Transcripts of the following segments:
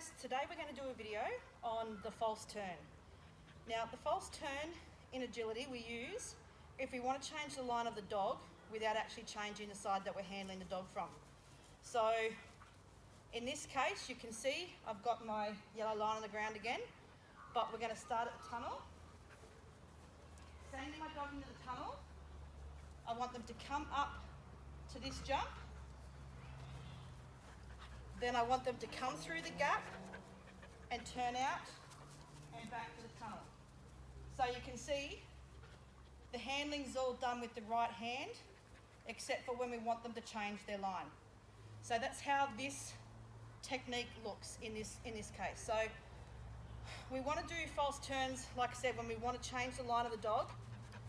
guys, today we're going to do a video on the false turn. Now the false turn in agility we use if we want to change the line of the dog without actually changing the side that we're handling the dog from. So in this case you can see I've got my yellow line on the ground again, but we're going to start at the tunnel. Sending my dog into the tunnel, I want them to come up to this jump. Then I want them to come through the gap and turn out and back to the tunnel. So you can see the handling's all done with the right hand, except for when we want them to change their line. So that's how this technique looks in this case. So we want to do false turns, like I said, when we want to change the line of the dog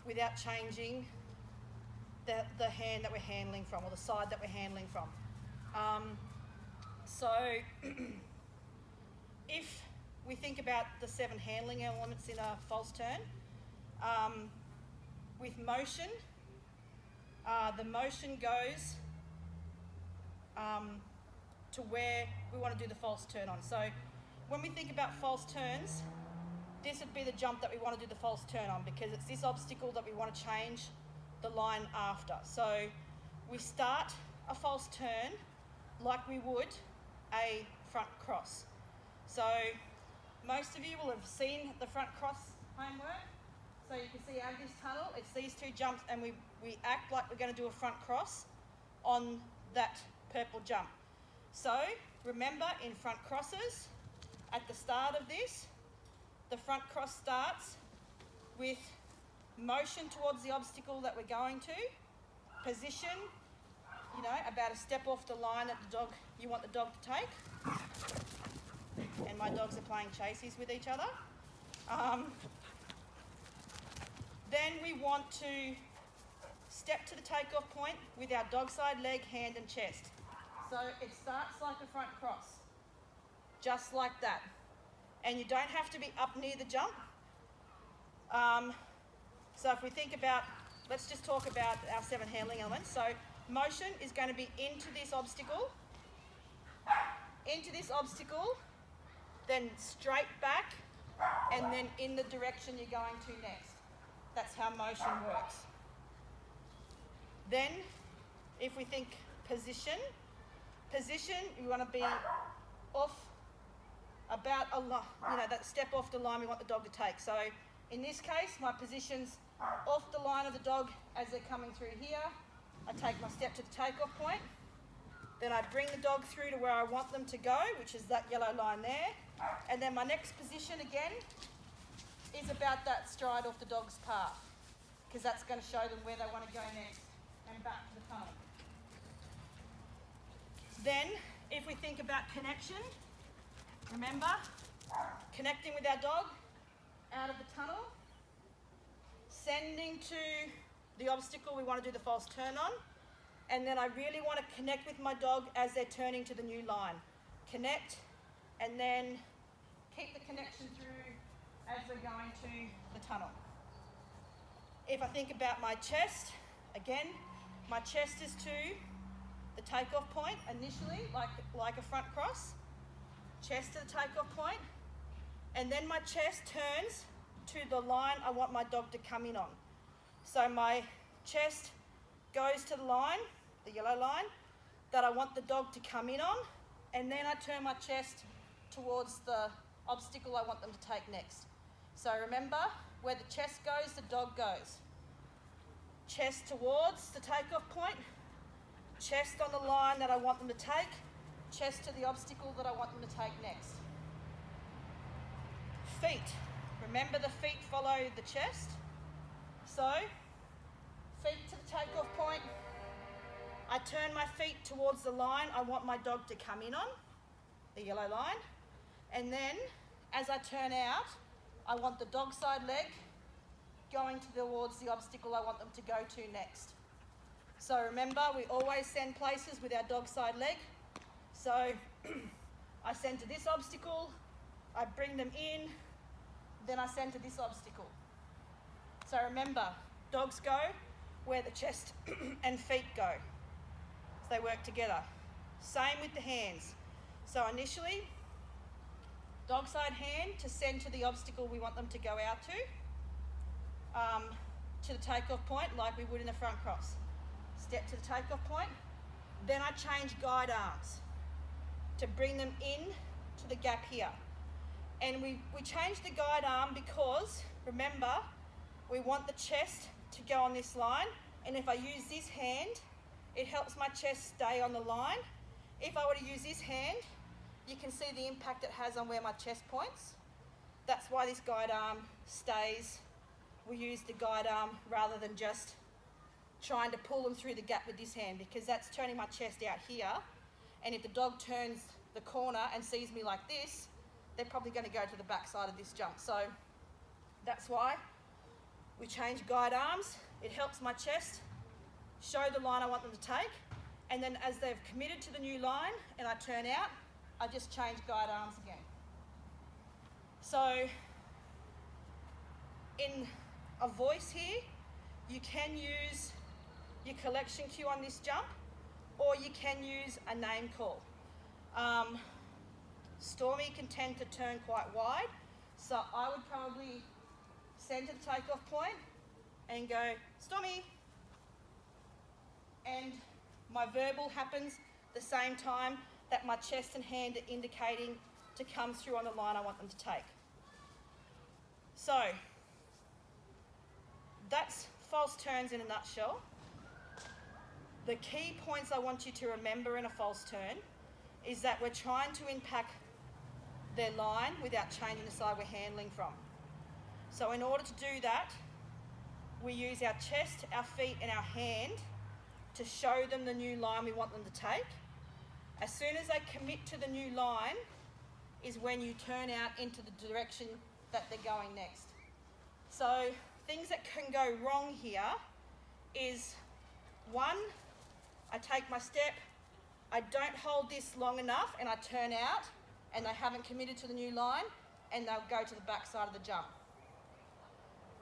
without changing the hand that we're handling from, or the side that we're handling from. So if we think about the 7 handling elements in a false turn, with motion, the motion goes to where we want to do the false turn on. So when we think about false turns, this would be the jump that we want to do the false turn on, because it's this obstacle that we want to change the line after. So we start a false turn like we would a front cross. So most of you will have seen the front cross homework. So you can see out of this tunnel, it's these 2 jumps, and we act like we're going to do a front cross on that purple jump. So remember, in front crosses, at the start of this, the front cross starts with motion towards the obstacle that we're going to, position, about a step off the line that you want the dog to take. And my dogs are playing chases with each other. Then we want to step to the takeoff point with our dog side leg, hand and chest. So it starts like a front cross, just like that. And you don't have to be up near the jump. So if we think about, let's just talk about our 7 handling elements. So motion is going to be into this obstacle, then straight back, and then in the direction you're going to next. That's how motion works. Then if we think position, you want to be off about that step off the line we want the dog to take. So in this case, my position's off the line of the dog as they're coming through here. I take my step to the takeoff point. Then I bring the dog through to where I want them to go, which is that yellow line there. And then my next position again is about that stride off the dog's path, because that's going to show them where they want to go next and back to the tunnel. Then if we think about connection, remember, connecting with our dog out of the tunnel, sending to the obstacle we want to do the false turn on, and then I really want to connect with my dog as they're turning to the new line. Connect, and then keep the connection through as we're going to the tunnel. If I think about my chest, again, my chest is to the takeoff point initially, like a front cross, chest to the takeoff point, and then my chest turns to the line I want my dog to come in on. So my chest goes to the line, the yellow line, that I want the dog to come in on, and then I turn my chest towards the obstacle I want them to take next. So remember, where the chest goes, the dog goes. Chest towards the takeoff point, chest on the line that I want them to take, chest to the obstacle that I want them to take next. Feet. Remember, the feet follow the chest. So, feet to the takeoff point. I turn my feet towards the line I want my dog to come in on, the yellow line. And then, as I turn out, I want the dog side leg going towards the obstacle I want them to go to next. So remember, we always send places with our dog side leg. So I send to this obstacle, I bring them in, then I send to this obstacle. So remember, dogs go where the chest and feet go. So they work together. Same with the hands. So initially, Dog side hand to send to the obstacle we want them to go out to the takeoff point like we would in the front cross. Step to the takeoff point. Then I change guide arms to bring them in to the gap here. And we change the guide arm because, remember, we want the chest to go on this line. And if I use this hand, it helps my chest stay on the line. If I were to use this hand, you can see the impact it has on where my chest points. That's why this guide arm stays. We use the guide arm rather than just trying to pull them through the gap with this hand, because that's turning my chest out here. And if the dog turns the corner and sees me like this, they're probably going to go to the back side of this jump. So that's why we change guide arms. It helps my chest show the line I want them to take. And then as they've committed to the new line and I turn out, I just change guide arms again. So in a voice here, you can use your collection cue on this jump, or you can use a name call. Stormy can tend to turn quite wide, so I would probably send to the takeoff point and go, Stormy. And my verbal happens the same time that my chest and hand are indicating to come through on the line I want them to take. So that's false turns in a nutshell. The key points I want you to remember in a false turn is that we're trying to impact their line without changing the side we're handling from. So in order to do that, we use our chest, our feet and our hand to show them the new line we want them to take. As soon as they commit to the new line is when you turn out into the direction that they're going next. So things that can go wrong here is, one, I take my step, I don't hold this long enough and I turn out and they haven't committed to the new line and they'll go to the back side of the jump.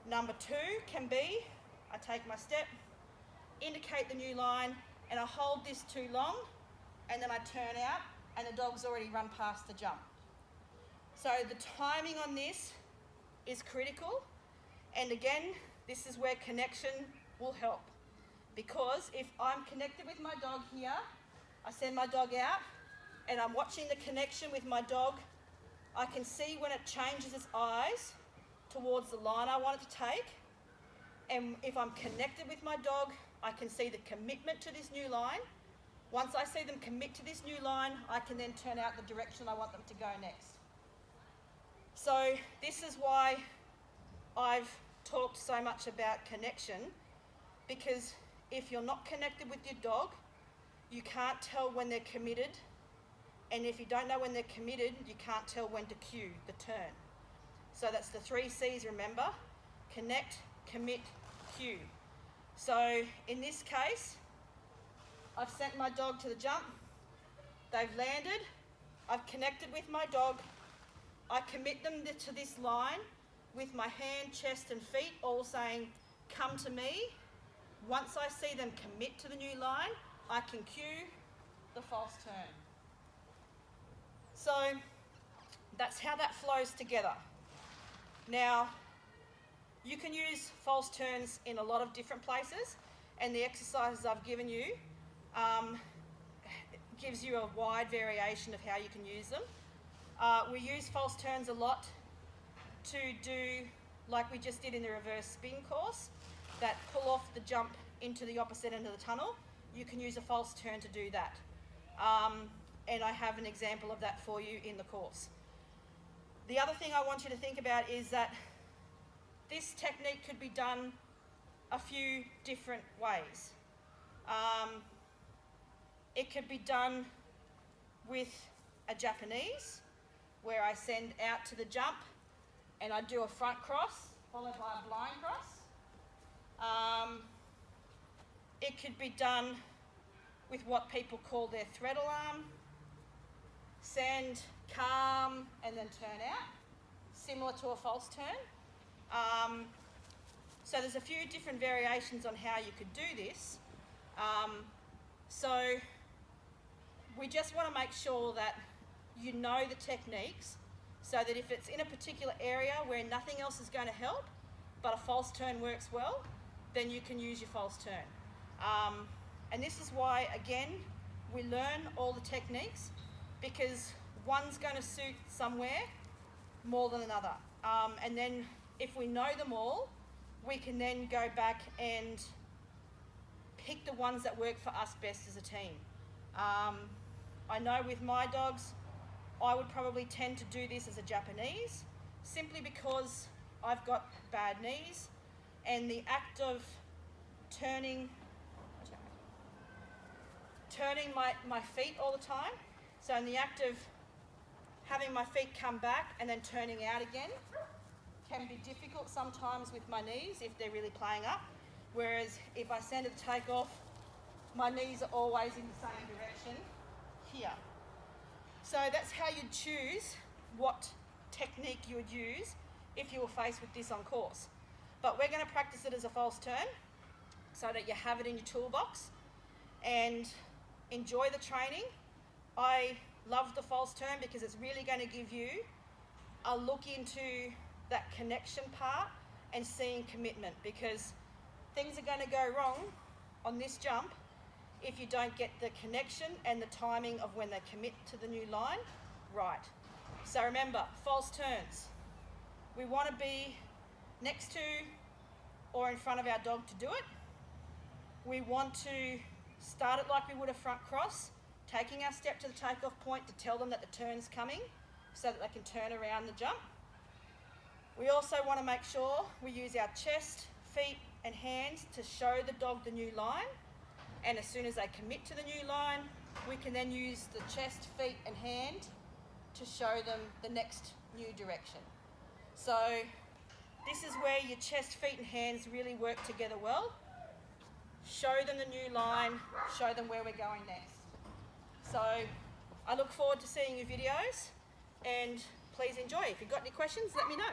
Number two can be, I take my step, indicate the new line and I hold this too long and then I turn out and the dog's already run past the jump. So the timing on this is critical, and again, this is where connection will help, because if I'm connected with my dog here, I send my dog out and I'm watching the connection with my dog, I can see when it changes its eyes towards the line I want it to take, and if I'm connected with my dog, I can see the commitment to this new line. Once I see them commit to this new line, I can then turn out the direction I want them to go next. So this is why I've talked so much about connection, because if you're not connected with your dog, you can't tell when they're committed, and if you don't know when they're committed, you can't tell when to cue the turn. So that's the 3 C's, remember: connect, commit, cue. So in this case, I've sent my dog to the jump, they've landed, I've connected with my dog, I commit them to this line with my hand, chest and feet all saying, come to me. Once I see them commit to the new line, I can cue the false turn. So that's how that flows together. Now, you can use false turns in a lot of different places, and the exercises I've given you gives you a wide variation of how you can use them. We use false turns a lot to do, like we just did in the reverse spin course, that pull off the jump into the opposite end of the tunnel. You can use a false turn to do that. And I have an example of that for you in the course. The other thing I want you to think about is that this technique could be done a few different ways. It could be done with a Japanese, where I send out to the jump and I do a front cross followed by a blind cross. It could be done with what people call their thread alarm: send, calm, and then turn out, similar to a false turn. So there's a few different variations on how you could do this. So we just want to make sure that you know the techniques so that if it's in a particular area where nothing else is going to help, but a false turn works well, then you can use your false turn. And this is why, again, we learn all the techniques, because one's going to suit somewhere more than another. And then if we know them all, we can then go back and pick the ones that work for us best as a team. I know with my dogs, I would probably tend to do this as a Japanese, simply because I've got bad knees, and the act of turning my feet all the time, so in the act of having my feet come back and then turning out again, can be difficult sometimes with my knees if they're really playing up. Whereas if I send it to take off, my knees are always in the same direction here. So that's how you'd choose what technique you would use if you were faced with this on course. But we're going to practice it as a false turn so that you have it in your toolbox and enjoy the training. I love the false turn because it's really going to give you a look into that connection part and seeing commitment, because things are going to go wrong on this jump if you don't get the connection and the timing of when they commit to the new line right. So remember, false turns. We want to be next to or in front of our dog to do it. We want to start it like we would a front cross, taking our step to the takeoff point to tell them that the turn's coming so that they can turn around the jump. We also want to make sure we use our chest, feet and hands to show the dog the new line, and as soon as they commit to the new line, we can then use the chest, feet and hand to show them the next new direction. So this is where your chest, feet and hands really work together well. Show them the new line, show them where we're going next. So I look forward to seeing your videos, and please enjoy. If you've got any questions, let me know.